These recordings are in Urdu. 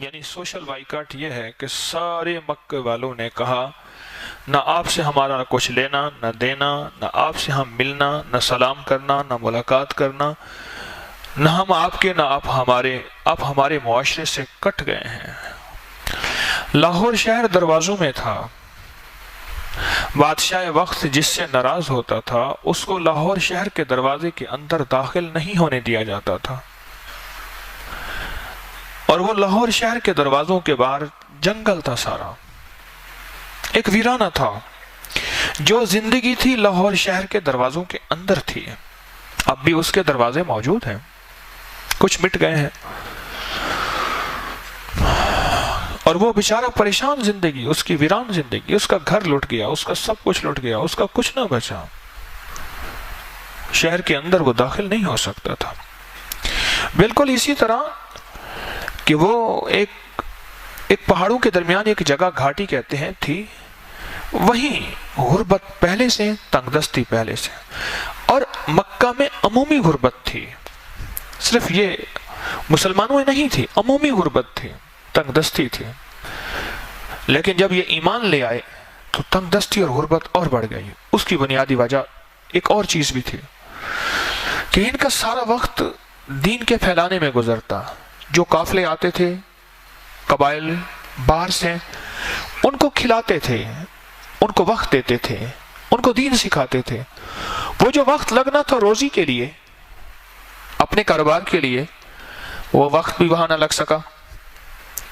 یعنی سوشل بائیکاٹ یہ ہے کہ سارے مکہ والوں نے کہا نہ آپ سے ہمارا کچھ لینا نہ دینا، نہ آپ سے ہم ملنا، نہ سلام کرنا، نہ ملاقات کرنا، نہ ہم آپ کے، نہ آپ ہمارے معاشرے سے کٹ گئے ہیں۔ لاہور شہر دروازوں میں تھا، بادشاہ وقت جس سے ناراض ہوتا تھا اس کو لاہور شہر کے دروازے کے اندر داخل نہیں ہونے دیا جاتا تھا، اور وہ لاہور شہر کے دروازوں کے باہر جنگل تھا، سارا ایک ویرانہ تھا۔ جو زندگی تھی لاہور شہر کے دروازوں کے اندر تھی، اب بھی اس کے دروازے موجود ہیں، کچھ مٹ گئے ہیں، اور وہ بیچارہ پریشان زندگی، اس کی ویران زندگی، اس کا گھر لٹ گیا، اس کا سب کچھ لٹ گیا، اس کا کچھ نہ بچا، شہر کے اندر وہ داخل نہیں ہو سکتا تھا۔ بالکل اسی طرح کہ وہ ایک پہاڑوں کے درمیان ایک جگہ گھاٹی کہتے ہیں تھی، وہیں غربت پہلے سے، تنگ دستی پہلے سے، اور مکہ میں عمومی غربت تھی، صرف یہ مسلمانوں میں نہیں تھی، عمومی غربت تھی، تنگ دستی تھی۔ لیکن جب یہ ایمان لے آئے تو تنگ دستی اور غربت اور بڑھ گئی۔ اس کی بنیادی وجہ ایک اور چیز بھی تھی کہ ان کا سارا وقت دین کے پھیلانے میں گزرتا۔ جو قافلے آتے تھے قبائل باہر سے، ان کو کھلاتے تھے، ان کو وقت دیتے تھے، ان کو دین سکھاتے تھے۔ وہ جو وقت لگنا تھا روزی کے لیے، اپنے کاروبار کے لیے، وہ وقت بھی وہاں نہ لگ سکا۔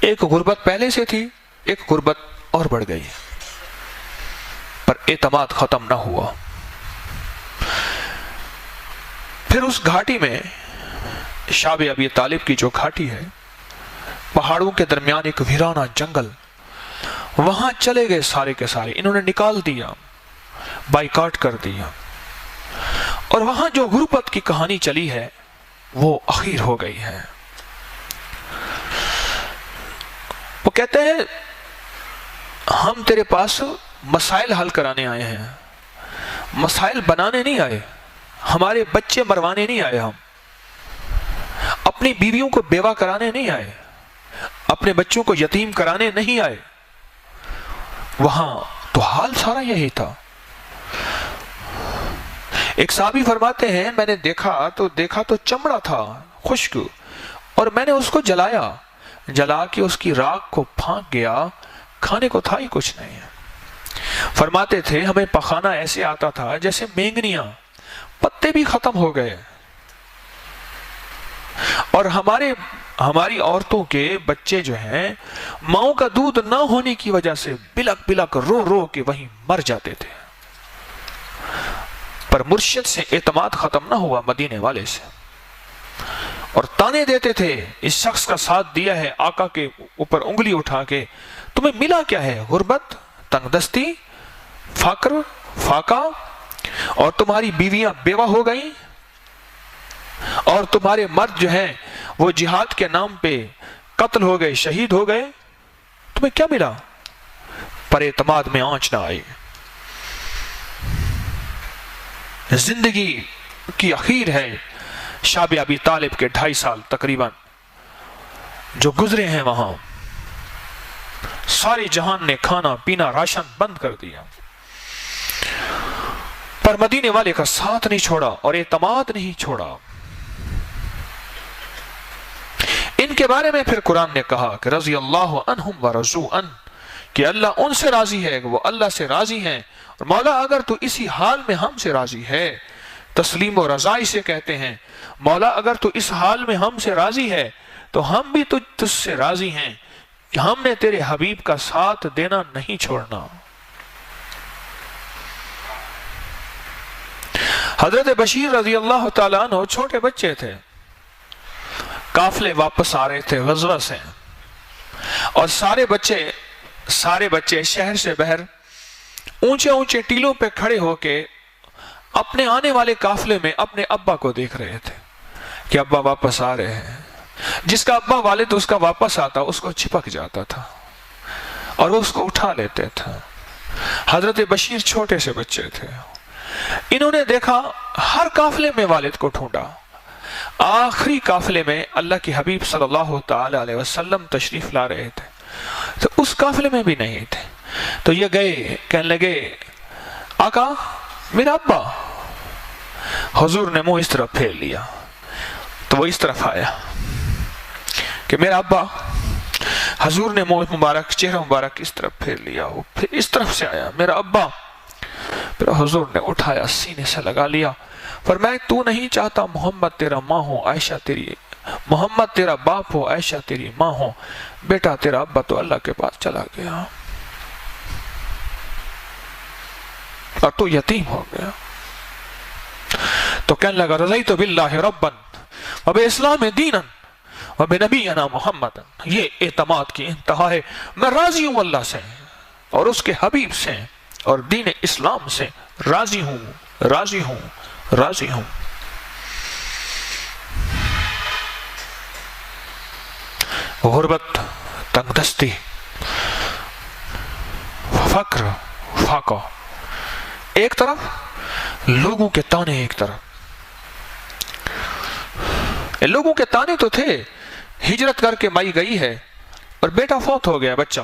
ایک غربت پہلے سے تھی، ایک غربت اور بڑھ گئی، پر اعتماد ختم نہ ہوا۔ پھر اس گھاٹی میں، شعب ابی طالب کی جو گھاٹی ہے، پہاڑوں کے درمیان ایک ویرانہ جنگل، وہاں چلے گئے سارے کے سارے، انہوں نے نکال دیا، بائیکاٹ کر دیا، اور وہاں جو غربت کی کہانی چلی ہے وہ اخیر ہو گئی ہے۔ وہ کہتے ہیں ہم تیرے پاس مسائل حل کرانے آئے ہیں، مسائل بنانے نہیں آئے، ہمارے بچے مروانے نہیں آئے، ہم اپنی بیویوں کو بیوہ کرانے نہیں آئے، اپنے بچوں کو یتیم کرانے نہیں آئے۔ وہاں تو حال سارا یہی تھا۔ ایک صحابی فرماتے ہیں میں نے دیکھا تو چمڑا تھا خشک، اور میں نے اس کو جلا کے اس کی راکھ کو پھانک گیا، کھانے کو تھا ہی کچھ نہیں۔ فرماتے تھے ہمیں پخانا ایسے آتا تھا جیسے مینگنیاں، پتے بھی ختم ہو گئے، اور ہماری عورتوں کے بچے جو ہیں ماؤں کا دودھ نہ ہونے کی وجہ سے بلک بلک رو رو کے وہیں مر جاتے تھے۔ پر مرشد سے اعتماد ختم نہ ہوا، مدینے والے سے، اور تانے دیتے تھے اس شخص کا ساتھ دیا ہے، آقا کے اوپر انگلی اٹھا کے، تمہیں ملا کیا ہے؟ غربت، تنگ دستی، فقر، فاقہ، اور تمہاری بیویاں بیوہ ہو گئیں، اور تمہارے مرد جو ہیں وہ جہاد کے نام پہ قتل ہو گئے، شہید ہو گئے، تمہیں کیا ملا؟ پر اعتماد میں آنچ نہ آئی۔ زندگی کی اخیر ہے شعب ابی طالب کے 2.5 سال تقریباً جو گزرے ہیں، وہاں سارے جہان نے کھانا پینا راشن بند کر دیا، پر مدینے والے کا ساتھ نہیں چھوڑا اور اعتماد نہیں چھوڑا۔ ان کے بارے میں پھر قرآن نے کہا کہ رضی اللہ عنہم ورضوا عنہ، کہ اللہ ان سے راضی ہے، وہ اللہ سے راضی ہیں، اور مولا اگر تو اسی حال میں ہم سے راضی ہے، تسلیم و رضائی سے کہتے ہیں، مولا اگر تو اس حال میں ہم سے راضی ہے تو ہم بھی تجھ سے راضی ہیں کہ ہم نے تیرے حبیب کا ساتھ دینا نہیں چھوڑنا۔ حضرت بشیر رضی اللہ تعالیٰ عنہ چھوٹے بچے تھے، قافلے واپس آ رہے تھے غزوہ سے، اور سارے بچے شہر سے باہر اونچے اونچے ٹیلوں پہ کھڑے ہو کے اپنے آنے والے قافلے میں اپنے ابا کو دیکھ رہے تھے کہ ابا واپس آ رہے ہیں۔ جس کا ابا والد اس کا واپس آتا اس کو چھپک جاتا تھا اور وہ اس کو اٹھا لیتے تھے۔ حضرت بشیر چھوٹے سے بچے تھے، انہوں نے دیکھا ہر قافلے میں والد کو ڈھونڈا، آخری قافلے میں اللہ کے حبیب صلی اللہ تعالی علیہ وسلم تشریف لا رہے تھے، تو اس قافلے میں بھی نہیں تھے، تو یہ گئے، کہنے لگے آقا میرا ابا۔ حضور نے منہ اس طرف پھیر لیا، تو وہ اس طرف آیا کہ میرا ابا۔ حضور نے منہ مبارک، چہرہ مبارک اس طرف پھیر لیا، وہ پھر اس طرف سے آیا میرا ابا۔ پھر حضور نے اٹھایا، سینے سے لگا لیا، فرمایا تو نہیں چاہتا محمد تیرا ماں ہو، عائشہ تیری، محمد تیرا باپ ہو، عائشہ تیری ماں ہو، بیٹا تیرا ابا تو اللہ کے پاس چلا گیا اور تو یتیم ہو گیا۔ تو کہنے لگا رضیت باللہ ربا وبالاسلام دینا وبنبینا محمد۔ یہ اعتماد کی انتہا ہے، میں راضی ہوں اللہ سے اور اس کے حبیب سے اور دین اسلام سے، راضی ہوں راضی ہوں راضی ہوں۔ غربت، تنگ دستی، فقر، فاقہ ایک طرف، لوگوں کے تانے ایک طرف۔ لوگوں کے تانے تو تھے، ہجرت کر کے مائی گئی ہے اور بیٹا فوت ہو گیا بچہ،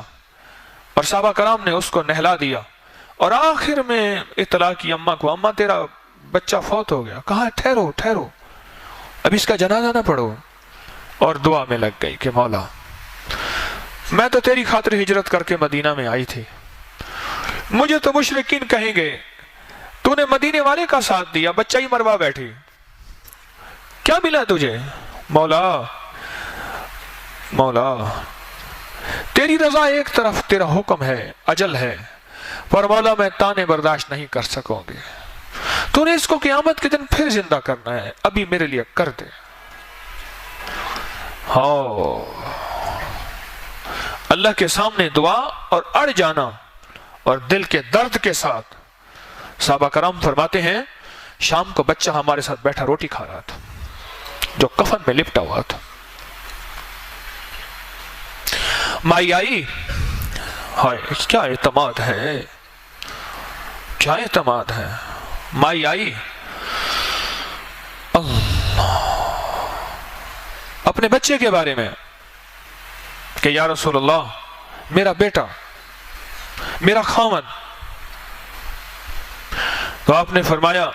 اور صحابہ کرام نے اس کو نہلا دیا، اور آخر میں اطلاع کی اماں کو، اماں تیرا بچہ فوت ہو گیا۔ کہا ٹھہرو ٹھہرو، اب اس کا جنازہ نہ پڑھو، اور دعا میں لگ گئی کہ مولا میں تو تیری خاطر ہجرت کر کے مدینہ میں آئی تھی، مجھے تو مشرکین کہیں گے تو نے مدینے والے کا ساتھ دیا، بچہ ہی مروا بیٹھی، کیا ملا تجھے؟ مولا مولا تیری رضا ایک طرف، تیرا حکم ہے، اجل ہے، پر مولا میں تانے برداشت نہیں کر سکوں گی، تو نے اس کو قیامت کے دن پھر زندہ کرنا ہے، ابھی میرے لیے کر دے۔ ہاں، اللہ کے سامنے دعا اور اڑ جانا اور دل کے درد کے ساتھ۔ صحابہ کرام فرماتے ہیں شام کو بچہ ہمارے ساتھ بیٹھا روٹی کھا رہا تھا جو کفن میں لپٹا ہوا تھا۔ مائی آئی، ہائے کیا اعتماد ہے، کیا اعتماد ہے۔ مائی آئی، اللہ، اپنے بچے کے بارے میں کہ یا رسول اللہ میرا بیٹا، میرا خاوند، تو آپ نے فرمایا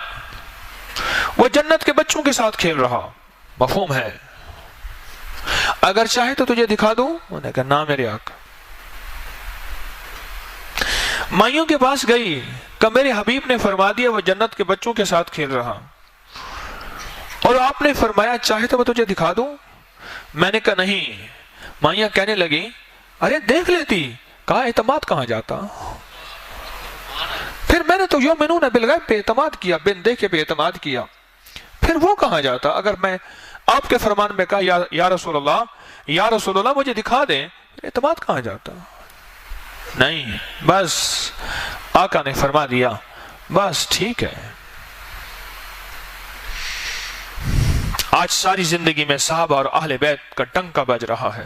وہ جنت کے بچوں کے ساتھ کھیل رہا، مفہوم ہے، اگر چاہے تو تجھے دکھا دوں؟ انہوں نے کہا نہ میرے آقا۔ مائیوں کے پاس گئی کہ میرے حبیب نے فرما دیا وہ جنت کے بچوں کے ساتھ کھیل رہا، اور آپ نے فرمایا چاہے تو میں تجھے دکھا دوں؟ میں نے کہا نہیں۔ مائیاں کہنے لگی ارے دیکھ لیتی۔ کہا اعتماد کہاں جاتا؟ پھر میں نے تو یؤمنون بالغیب پہ اعتماد کیا، بن دیکھے پہ اعتماد کیا، پھر وہ کہاں جاتا؟ اگر میں آپ کے فرمان میں کہا یا رسول اللہ، یا رسول اللہ مجھے دکھا دیں، اعتماد کہاں جاتا؟ نہیں، بس آقا نے فرما دیا بس ٹھیک ہے۔ آج ساری زندگی میں صحابہ اور اہل بیت کا ڈنکا بج رہا ہے،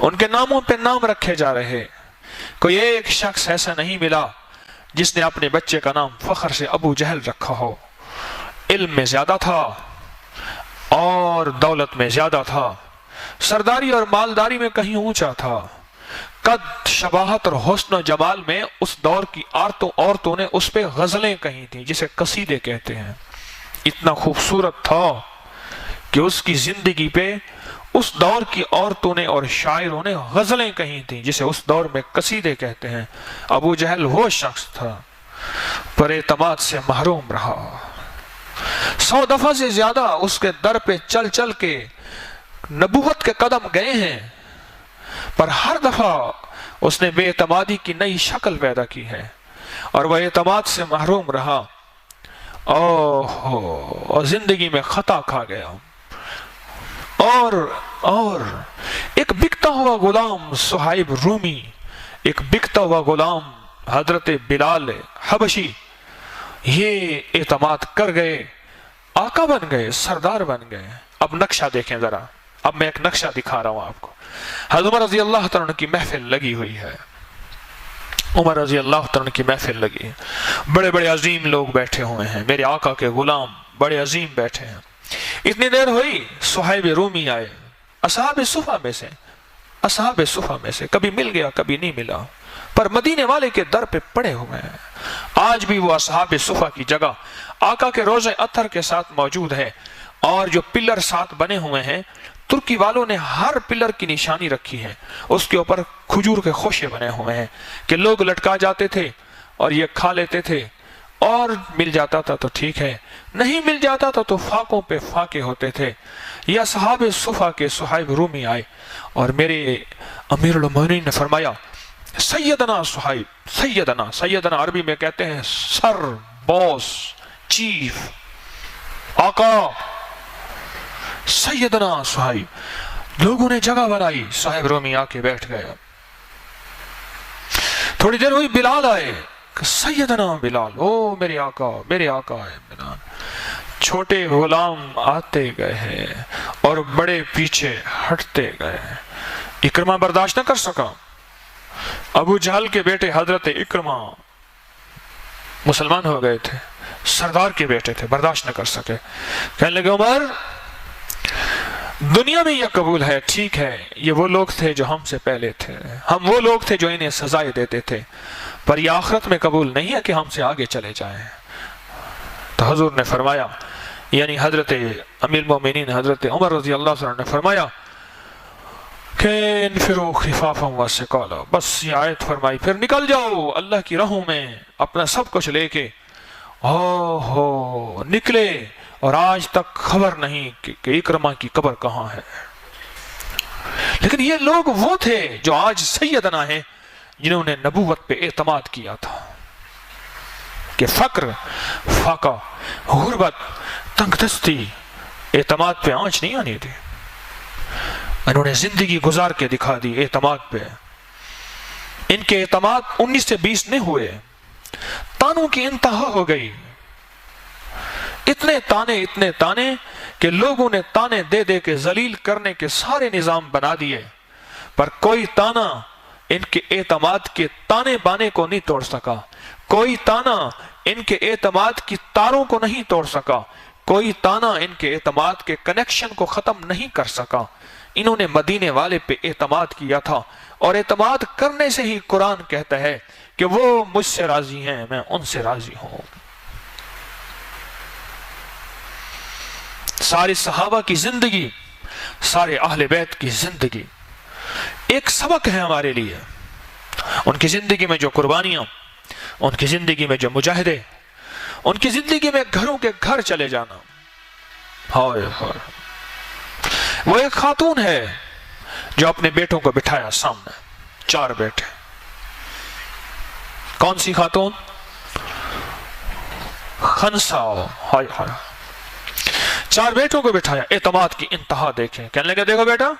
ان کے ناموں پہ نام رکھے جا رہے، کوئی ایک شخص ایسا نہیں ملا جس نے اپنے بچے کا نام فخر سے ابو جہل رکھا ہو۔ علم میں زیادہ تھا اور دولت میں زیادہ تھا، سرداری اور مالداری میں کہیں اونچا تھا، قد، شباہت اور حسن و جمال میں اس دور کی عورتوں نے اس پہ غزلیں کہی تھیں جسے قصیدے کہتے ہیں۔ اتنا خوبصورت تھا کہ اس کی زندگی پہ اس دور کی عورتوں نے اور شاعروں نے غزلیں کہی تھیں جسے اس دور میں قصیدے کہتے ہیں۔ ابو جہل وہ شخص تھا، پر اعتماد سے محروم رہا۔ 100 دفعہ سے زیادہ اس کے در پہ چل چل کے نبوت کے قدم گئے ہیں، پر ہر دفعہ اس نے بے اعتمادی کی نئی شکل پیدا کی ہے اور وہ اعتماد سے محروم رہا اور زندگی میں خطا کھا گیا۔ اور ایک بکتا ہوا غلام صہیب رومی، ایک بکتا ہوا غلام حضرت بلال حبشی، یہ اعتماد کر گئے، آقا بن گئے، سردار بن گئے۔ اب نقشہ دیکھیں ذرا، اب میں ایک نقشہ دکھا رہا ہوں آپ کو۔ حضرت عمر رضی اللہ تعالیٰ کی محفل لگی ہوئی ہے، عمر رضی اللہ تعالیٰ کی محفل لگی ہے، بڑے بڑے عظیم لوگ بیٹھے ہوئے ہیں، میرے آقا کے غلام بڑے عظیم بیٹھے ہیں۔ اتنی دیر ہوئی، صہیب رومی آئے، اصحاب صفہ میں سے، کبھی مل گیا کبھی نہیں ملا، پر مدینے والے کے در پہ پڑے ہوئے ہیں۔ آج بھی وہ اصحاب صفہ کی جگہ آقا کے روضہ اطہر کے ساتھ موجود ہے، اور جو پلر ساتھ بنے ہوئے ہیں، ترکی والوں نے ہر پلر کی نشانی رکھی ہے، اس کے اوپر کھجور کے خوشے بنے ہوئے ہیں کہ لوگ لٹکا جاتے تھے اور یہ کھا لیتے تھے، اور مل جاتا تھا تو ٹھیک ہے، نہیں مل جاتا تھا تو فاقوں پہ فاقے ہوتے تھے۔ یہ اصحاب صفہ کے صہیب رومی آئے اور میرے امیر المومنین نے فرمایا، سیدنا صہیب، سیدنا عربی میں کہتے ہیں سر، باس، چیف، آقا، سیدنا صہیب۔ لوگوں نے جگہ بنائی، صہیب رومی آ کے بیٹھ گئے۔ تھوڑی دیر ہوئی، بلال آئے، سیدنا بلال، او میرے آقا ہے بلال۔ چھوٹے غلام آتے گئے ہیں اور بڑے پیچھے ہٹتے گئے۔ اکرمہ برداشت نہ کر سکا۔ ابو جہل کے بیٹے حضرت اکرمہ مسلمان ہو گئے تھے، سردار کے بیٹے تھے، برداشت نہ کر سکے۔ کہنے لگے، عمر، دنیا میں یہ قبول ہے، ٹھیک ہے، یہ وہ لوگ تھے جو ہم سے پہلے تھے، ہم وہ لوگ تھے جو انہیں سزائیں دیتے تھے، پر یہ آخرت میں قبول نہیں ہے کہ ہم سے آگے چلے جائیں۔ تو حضور نے فرمایا، یعنی حضرت امیر المومنین حضرت عمر رضی اللہ عنہ نے فرمایا کہ انفروا خفافا وثقالا، بس یہ آیت فرمائی، پھر نکل جاؤ اللہ کی راہوں میں اپنا سب کچھ لے کے۔ نکلے، اور آج تک خبر نہیں کہ اکرمہ کی قبر کہاں ہے۔ لیکن یہ لوگ وہ تھے جو آج سیدنا ہیں، جنہوں نے نبوت پہ اعتماد کیا تھا کہ فقر، فاقہ، غربت، تنگ دستی، اعتماد پہ آنچ نہیں آنی تھی۔ انہوں نے زندگی گزار کے دکھا دی اعتماد پہ۔ ان کے اعتماد 19 سے 20 نہیں ہوئے، تانوں کی انتہا ہو گئی۔ اتنے تانے کہ لوگوں نے تانے دے دے کے ذلیل کرنے کے سارے نظام بنا دیے، پر کوئی تانا ان کے اعتماد کے تانے بانے کو نہیں توڑ سکا، کوئی تانا ان کے اعتماد کی تاروں کو نہیں توڑ سکا، کوئی تانا ان کے اعتماد کے کنیکشن کو ختم نہیں کر سکا۔ انہوں نے مدینے والے پہ اعتماد کیا تھا، اور اعتماد کرنے سے ہی قرآن کہتا ہے کہ وہ مجھ سے راضی ہیں، میں ان سے راضی ہوں۔ سارے صحابہ کی زندگی، سارے اہل بیت کی زندگی ایک سبق ہے ہمارے لیے۔ ان کی زندگی میں جو قربانیاں، ان کی زندگی میں جو مجاہدے، ان کی زندگی میں گھروں کے گھر چلے جانا۔ ہائے ہائے، وہ ایک خاتون ہے جو اپنے بیٹوں کو بٹھایا سامنے، 4 بیٹے۔ کون سی خاتون؟ خنسا۔ ہائے ہائے، 4 بیٹوں کو بٹھایا، اعتماد کی انتہا دیکھیں۔ کہنے لگے، دیکھو بیٹا،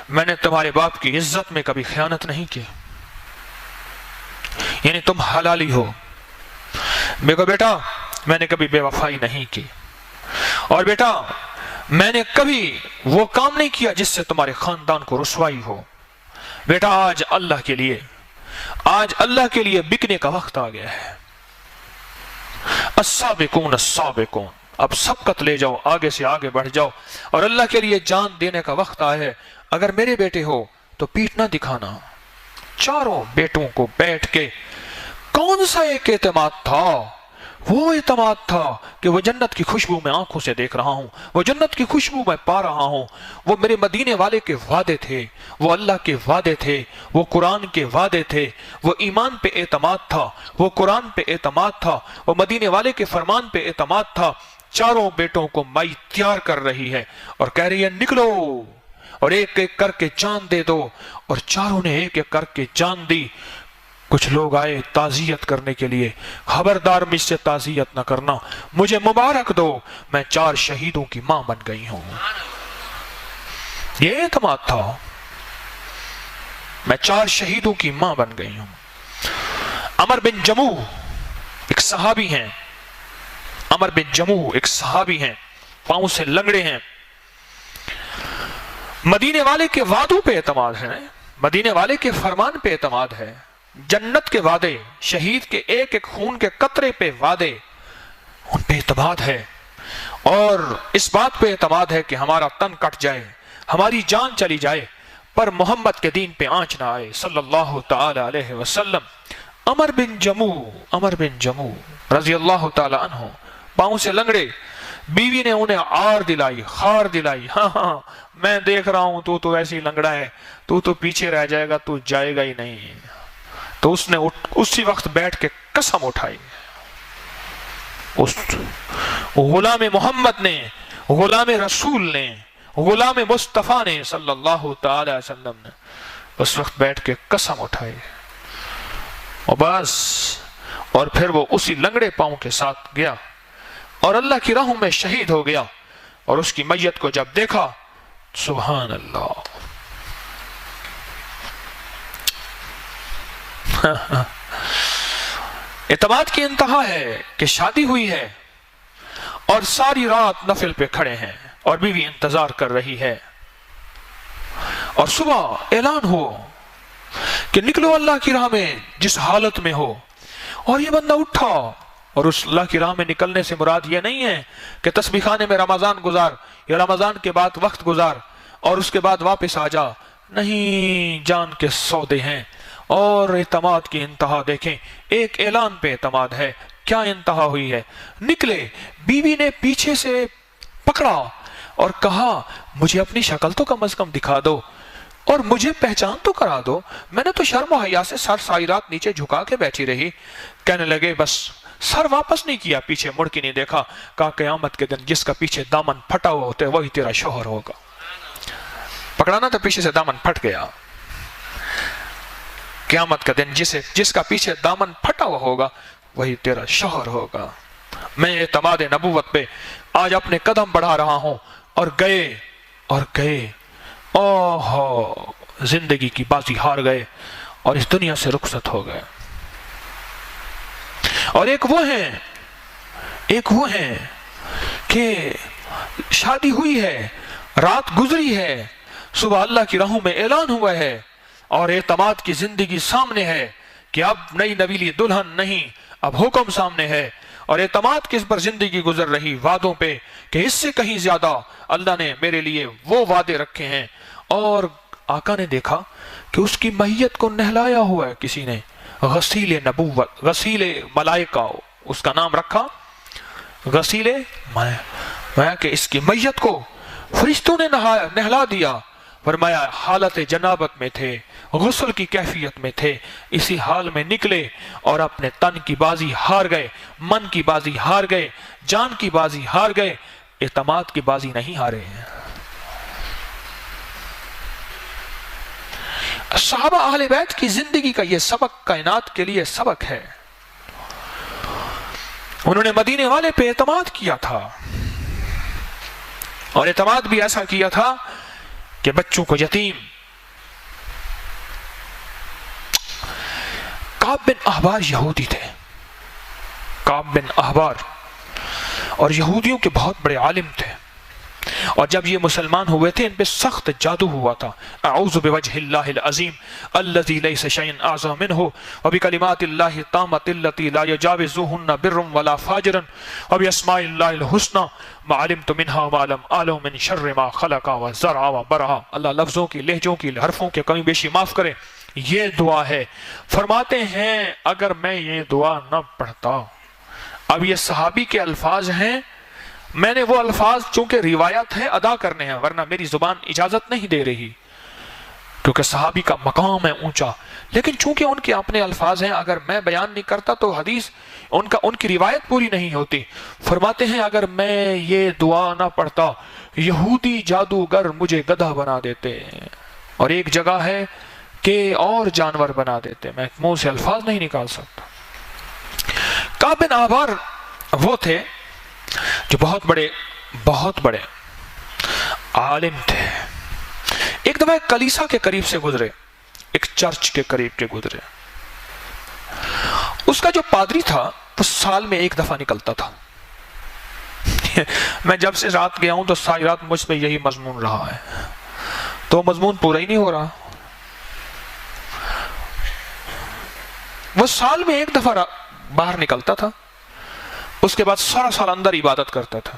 میں نے تمہارے باپ کی عزت میں کبھی خیانت نہیں کی، یعنی تم حلالی ہو۔ دیکھو بیٹا، میں نے کبھی بے وفائی نہیں کی، اور بیٹا میں نے کبھی وہ کام نہیں کیا جس سے تمہارے خاندان کو رسوائی ہو۔ بیٹا آج اللہ کے لیے بکنے کا وقت آ گیا ہے۔ السابقون السابقون، اب سبقت لے جاؤ، آگے سے آگے بڑھ جاؤ، اور اللہ کے لیے جان دینے کا وقت آیا ہے۔ اگر میرے بیٹے ہو تو پیٹ نہ دکھانا۔ 4 بیٹوں کو بیٹھ کے کون سا ایک اعتماد تھا؟ وہ اعتماد تھا کہ وہ جنت کی خوشبو میں آنکھوں سے دیکھ رہا ہوں، وہ جنت کی خوشبو میں پا رہا ہوں، وہ میرے مدینے والے کے وعدے تھے، وہ اللہ کے وعدے تھے، وہ قرآن کے وعدے تھے، وہ ایمان پہ اعتماد تھا، وہ قرآن پہ اعتماد تھا، وہ مدینے والے کے فرمان پہ اعتماد تھا۔ 4 بیٹوں کو مائی تیار کر رہی ہے اور کہہ رہی ہے، نکلو اور ایک ایک کر کے جان دے دو، اور 4 نے ایک ایک کر کے جان دی۔ کچھ لوگ آئے تعزیت کرنے کے لیے، خبردار مجھ سے تعزیت نہ کرنا، مجھے مبارک دو، میں 4 شہیدوں کی ماں بن گئی ہوں۔ یہ اعتماد تھا، میں 4 شہیدوں کی ماں بن گئی ہوں۔ عمر بن جموح ایک صحابی ہیں، عمر بن جموح ایک صحابی ہیں، پاؤں سے لنگڑے ہیں، مدینے والے کے وعدوں پہ اعتماد ہے، مدینے والے کے فرمان پہ اعتماد ہے، جنت کے وعدے، شہید کے ایک ایک خون کے قطرے پہ وعدے، ان پہ اعتماد ہے، اور اس بات پہ اعتماد ہے کہ ہمارا تن کٹ جائے، ہماری جان چلی جائے، پر محمد کے دین پہ آنچ نہ آئے صلی اللہ تعالی علیہ وسلم۔ عمر بن جمو رضی اللہ تعالی عنہ پاؤں سے لنگڑے، بیوی نے انہیں آر دلائی، خار دلائی، ہاں میں دیکھ رہا ہوں تو ایسی لنگڑا ہے، تو پیچھے رہ جائے گا، تو جائے گا ہی نہیں۔ تو اس نے اسی وقت بیٹھ کے قسم اٹھائی، اس غلام محمد نے، غلام رسول نے، غلام مصطفیٰ نے صلی اللہ تعالی علیہ وسلم نے اس وقت بیٹھ کے قسم اٹھائی، اور بس، اور پھر وہ اسی لنگڑے پاؤں کے ساتھ گیا اور اللہ کی راہوں میں شہید ہو گیا۔ اور اس کی میت کو جب دیکھا، سبحان اللہ، اعتماد کی انتہا ہے کہ شادی ہوئی ہے اور ساری رات نفل پہ کھڑے ہیں اور بیوی انتظار کر رہی ہے، اور صبح اعلان ہو کہ نکلو اللہ کی راہ میں جس حالت میں ہو، اور یہ بندہ اٹھا، اور اس اللہ کی راہ میں نکلنے سے مراد یہ نہیں ہے کہ تسبیح خانے میں رمضان گزار یا رمضان کے بعد وقت گزار اور اس کے بعد واپس آ جا، نہیں، جان کے سودے ہیں۔ اور اعتماد کی انتہا دیکھیں، ایک اعلان پہ اعتماد ہے، کیا انتہا ہوئی ہے؟ نکلے، بیوی نے پیچھے سے پکڑا اور کہا مجھے اپنی شکل تو کم از کم دکھا دو اور مجھے پہچان تو کرا دو، میں نے تو شرم و حیا سے سر ساری رات نیچے جھکا کے بیٹھی رہی۔ کہنے لگے بس، سر واپس نہیں کیا، پیچھے مڑ کے نہیں دیکھا، کہا قیامت کے دن جس کا پیچھے دامن پھٹا ہوا ہوتا ہے وہی تیرا شوہر ہوگا۔ پکڑانا تو پیچھے سے دامن پھٹ گیا، قیامت کا دن جس کا پیچھے دامن پھٹا ہوا ہوگا وہی تیرا شوہر ہوگا۔ میں اعتماد نبوت پہ آج اپنے قدم بڑھا رہا ہوں، اور گئے اوہ، زندگی کی بازی ہار گئے اور اس دنیا سے رخصت ہو گئے۔ اور ایک وہ ہیں کہ شادی ہوئی ہے، رات گزری ہے، صبح اللہ کی راہوں میں اعلان ہوا ہے، اور اعتماد کی زندگی سامنے ہے کہ اب نئی نویلی دلہن نہیں، اب حکم سامنے ہے، اور اعتماد کس پر زندگی گزر رہی وعدوں پہ کہ اس سے کہیں زیادہ اللہ نے میرے لیے وہ وعدے رکھے ہیں۔ اور آقا نے دیکھا کہ اس کی میت کو نہلایا ہوا ہے کسی نے، غسیل نبوت، غسیل ملائکہ اس کا نام رکھا، غسیل ملائکہ، کہ اس کی میت کو فرشتوں نے نہلا دیا۔ فرمایا حالت جنابت میں تھے، غسل کی کیفیت میں تھے، اسی حال میں نکلے اور اپنے تن کی بازی ہار گئے، من کی بازی ہار گئے، جان کی بازی ہار گئے، اعتماد کی بازی نہیں ہارے ہیں۔ صحابہ اہل بیت کی زندگی کا یہ سبق کائنات کے لیے سبق ہے۔ انہوں نے مدینے والے پہ اعتماد کیا تھا، اور اعتماد بھی ایسا کیا تھا کہ بچوں کو یتیم، کعب بن احبار یہودی تھے، کعب بن احبار، اور یہودیوں کے بہت بڑے عالم تھے، اور جب یہ مسلمان ہوئے تھے ان پہ سخت جادو ہوا تھا۔ اعوذ بوجہ اللہ العظیم الذی لیس شیء اعظم منہ وبکلمات اللہ التامۃ التی لا یجاوزہن بر ولا فاجر وباسماء اللہ الحسنی ما علمت منہا وما لم اعلم من شر ما خلق وزرع وبرع۔ اللہ لفظوں کی، لہجوں کی، حرفوں کی کمی بیشی معاف کرے۔ یہ دعا ہے، فرماتے ہیں اگر میں یہ دعا نہ پڑھتا، اب یہ صحابی کے الفاظ ہیں، میں نے وہ الفاظ چونکہ روایت ہے ادا کرنے ہیں، ورنہ میری زبان اجازت نہیں دے رہی، کیونکہ صحابی کا مقام ہے اونچا، لیکن چونکہ ان کے اپنے الفاظ ہیں، اگر میں بیان نہیں کرتا تو حدیث ان کی روایت پوری نہیں ہوتی۔ فرماتے ہیں اگر میں یہ دعا نہ پڑھتا یہودی جادوگر مجھے گدھا بنا دیتے، اور ایک جگہ ہے کہ اور جانور بنا دیتے، میں منہ سے الفاظ نہیں نکال سکتا۔ کعب بن احبار وہ تھے جو بہت بڑے عالم تھے۔ ایک دفعہ ایک کلیسا کے قریب سے گزرے، ایک چرچ کے قریب کے گزرے، اس کا جو پادری تھا وہ سال میں ایک دفعہ نکلتا تھا۔ میں جب سے رات گیا ہوں تو ساری رات مجھ پہ یہی مضمون رہا ہے، تو مضمون پورا ہی نہیں ہو رہا۔ وہ سال میں ایک دفعہ باہر نکلتا تھا، اس کے بعد سارا سال اندر عبادت کرتا تھا،